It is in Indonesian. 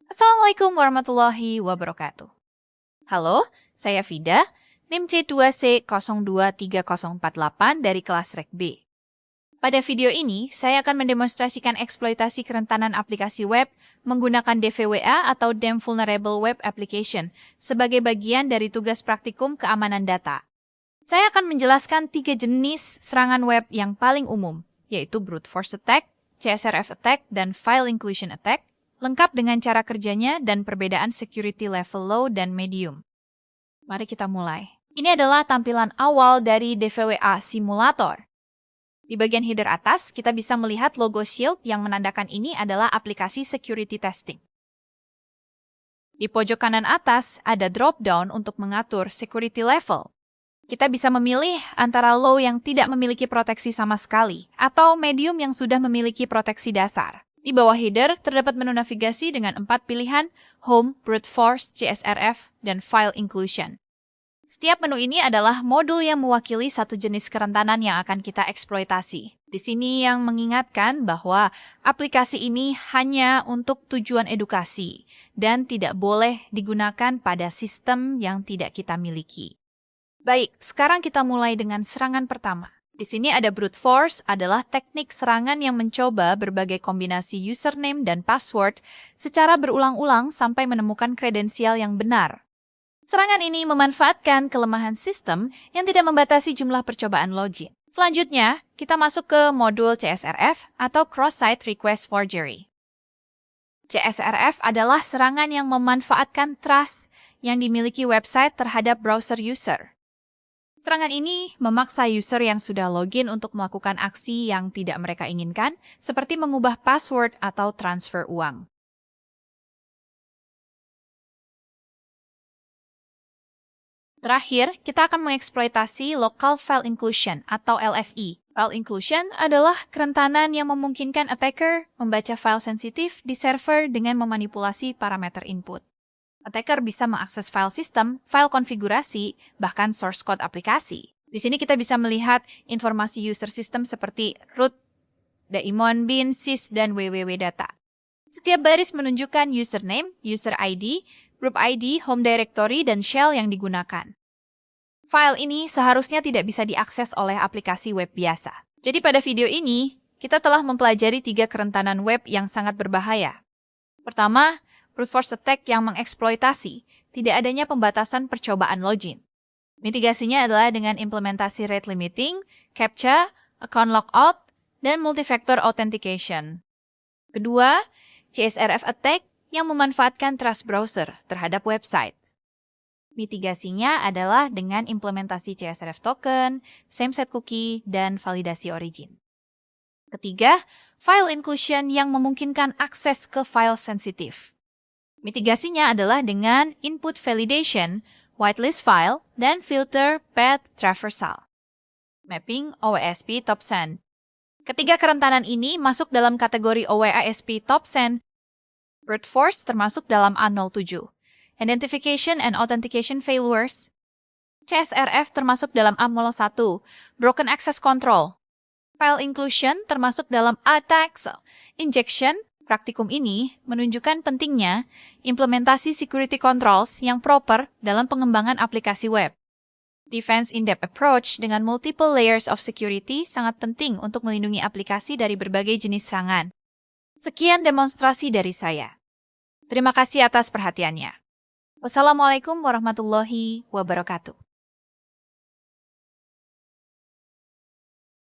Assalamualaikum warahmatullahi wabarakatuh. Halo, saya Vida, NIM C2C023048 dari kelas Rek B. Pada video ini, saya akan mendemonstrasikan eksploitasi kerentanan aplikasi web menggunakan DVWA atau Damn Vulnerable Web Application sebagai bagian dari tugas praktikum keamanan data. Saya akan menjelaskan 3 jenis serangan web yang paling umum, yaitu Brute Force Attack, CSRF Attack, dan File Inclusion Attack, lengkap dengan cara kerjanya dan perbedaan security level low dan medium. Mari kita mulai. Ini adalah tampilan awal dari DVWA Simulator. Di bagian header atas, kita bisa melihat logo shield yang menandakan ini adalah aplikasi security testing. Di pojok kanan atas, ada drop-down untuk mengatur security level. Kita bisa memilih antara low yang tidak memiliki proteksi sama sekali, atau medium yang sudah memiliki proteksi dasar. Di bawah header, terdapat menu navigasi dengan 4 pilihan, Home, Brute Force, CSRF, dan File Inclusion. Setiap menu ini adalah modul yang mewakili satu jenis kerentanan yang akan kita eksploitasi. Di sini yang mengingatkan bahwa aplikasi ini hanya untuk tujuan edukasi dan tidak boleh digunakan pada sistem yang tidak kita miliki. Baik, sekarang kita mulai dengan serangan pertama. Di sini ada brute force adalah teknik serangan yang mencoba berbagai kombinasi username dan password secara berulang-ulang sampai menemukan kredensial yang benar. Serangan ini memanfaatkan kelemahan sistem yang tidak membatasi jumlah percobaan login. Selanjutnya, kita masuk ke modul CSRF atau Cross-Site Request Forgery. CSRF adalah serangan yang memanfaatkan trust yang dimiliki website terhadap browser user. Serangan ini memaksa user yang sudah login untuk melakukan aksi yang tidak mereka inginkan, seperti mengubah password atau transfer uang. Terakhir, kita akan mengeksploitasi Local File Inclusion atau LFI. File Inclusion adalah kerentanan yang memungkinkan attacker membaca file sensitif di server dengan memanipulasi parameter input. Attacker bisa mengakses file sistem, file konfigurasi, bahkan source code aplikasi. Di sini kita bisa melihat informasi user system seperti root, daemon, bin, sys, dan www.data. Setiap baris menunjukkan username, user ID, group ID, home directory, dan shell yang digunakan. File ini seharusnya tidak bisa diakses oleh aplikasi web biasa. Jadi pada video ini, kita telah mempelajari 3 kerentanan web yang sangat berbahaya. Pertama, Brute Force Attack yang mengeksploitasi tidak adanya pembatasan percobaan login. Mitigasinya adalah dengan implementasi rate limiting, CAPTCHA, account logout, dan multifactor authentication. Kedua, CSRF Attack yang memanfaatkan trust browser terhadap website. Mitigasinya adalah dengan implementasi CSRF token, same set cookie, dan validasi origin. Ketiga, File Inclusion yang memungkinkan akses ke file sensitif. Mitigasinya adalah dengan input validation, whitelist file, dan filter path traversal. Mapping OWASP top send. Ketiga kerentanan ini masuk dalam kategori OWASP top send. Brute force termasuk dalam A07. Identification and authentication failures. CSRF termasuk dalam A01. Broken access control. File inclusion termasuk dalam A-tax. Injection. Praktikum ini menunjukkan pentingnya implementasi security controls yang proper dalam pengembangan aplikasi web. Defense in-depth approach dengan multiple layers of security sangat penting untuk melindungi aplikasi dari berbagai jenis serangan. Sekian demonstrasi dari saya. Terima kasih atas perhatiannya. Wassalamualaikum warahmatullahi wabarakatuh.